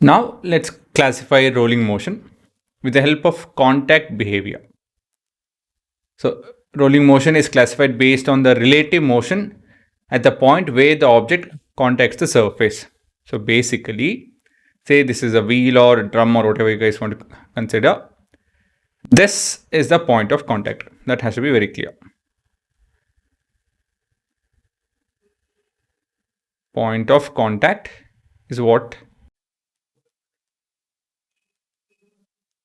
Now let's classify rolling motion with the help of contact behavior. So rolling motion is classified based on the relative motion at the point where the object contacts the surface. So basically, say this is a wheel or a drum or whatever you guys want to consider. This is the point of contact. That has to be very clear. Point of contact is what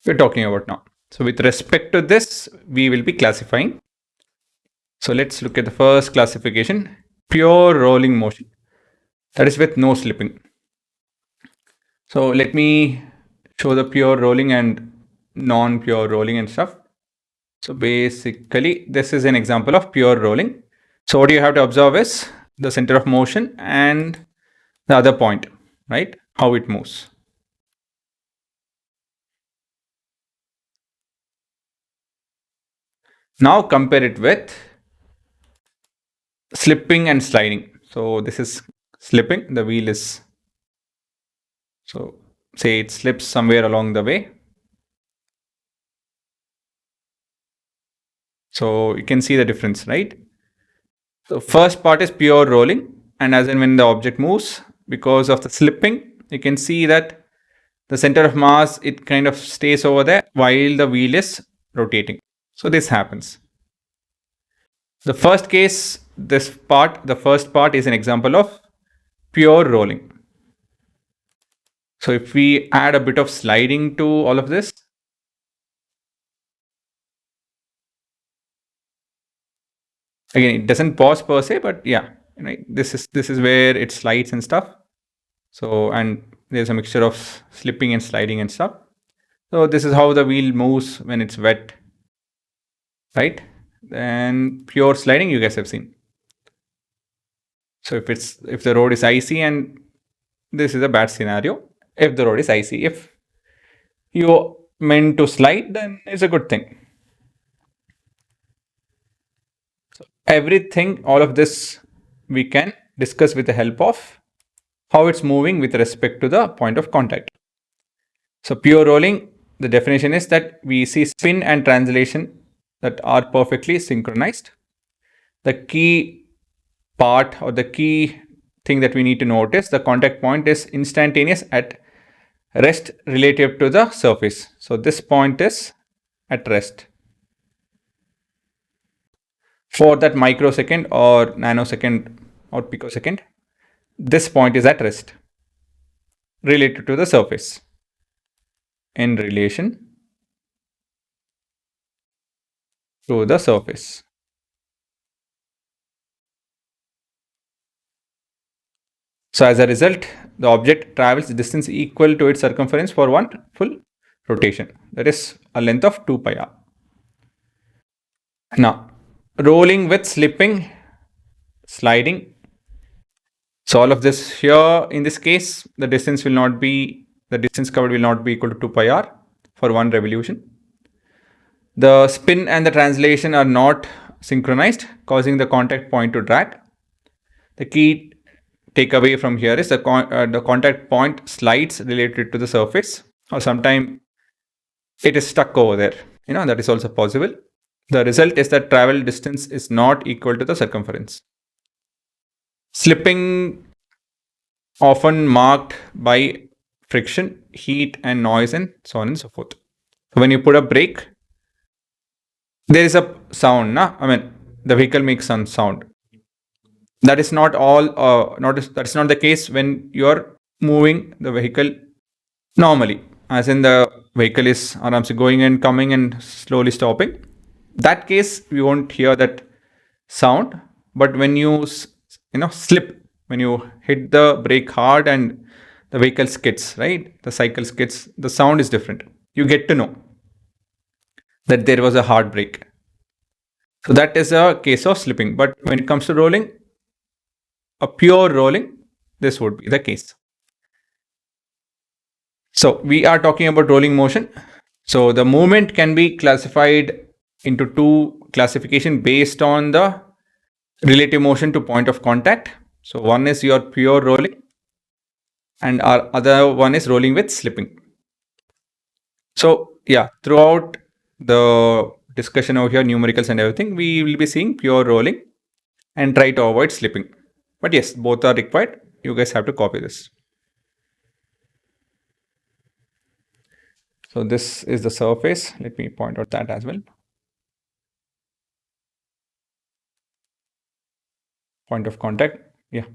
we're talking about now. So with respect to this, we will be classifying. So let's look at the first classification, pure rolling motion. That is with no slipping. So let me show the pure rolling and non-pure rolling and stuff. So basically, this is an example of pure rolling. So what you have to observe is the center of motion and the other point, right? How it moves. Now compare it with slipping and sliding. So this is slipping, the wheel is, so say it slips somewhere along the way. So you can see the difference, right? So first part is pure rolling, and as and when the object moves, because of the slipping, you can see that the center of mass, it kind of stays over there while the wheel is rotating. So this happens. The first case, the first part is an example of pure rolling. So if we add a bit of sliding to all of this, again, it doesn't pause per se, but yeah, right, this is where it slides and stuff. So, and there's a mixture of slipping and sliding and stuff. So this is how the wheel moves when it's wet, right? And pure sliding, you guys have seen. So if the road is icy, and this is a bad scenario. If the road is icy, if you meant to slide, then it's a good thing. So everything, all of this, we can discuss with the help of how it's moving with respect to the point of contact. So pure rolling, the definition is that we see spin and translation that are perfectly synchronized. The key part or the key thing that we need to notice, the contact point is instantaneous at rest relative to the surface. So this point is at rest. For that microsecond or nanosecond or picosecond, this point is at rest related to the surface in relation to the surface. So as a result, the object travels distance equal to its circumference for one full rotation. That is a length of 2 pi r. Now, rolling with slipping, sliding. So all of this here, in this case, the distance covered will not be equal to 2 pi r for one revolution. The spin and the translation are not synchronized, causing the contact point to drag. The key takeaway from here is the contact point slides related to the surface, or sometimes it is stuck over there. That is also possible. The result is that travel distance is not equal to the circumference. Slipping often marked by friction, heat and noise and so on and so forth. So when you put a brake, there is a sound. The vehicle makes some sound. That is not that's not the case when you are moving the vehicle normally, as in the vehicle is going and coming and slowly stopping. That case, we won't hear that sound. But when you slip, when you hit the brake hard and the vehicle skids, right? The cycle skids, the sound is different. You get to know that there was a hard brake. So that is a case of slipping. But when it comes to rolling, a pure rolling, this would be the case. So we are talking about rolling motion. So the movement can be classified into two classification based on the relative motion to point of contact. So one is your pure rolling and our other one is rolling with slipping. So yeah, throughout the discussion over here, numericals and everything, we will be seeing pure rolling and try to avoid slipping. But yes, both are required. You guys have to copy this. So this is the surface. Let me point out that as well. Point of contact. Yeah,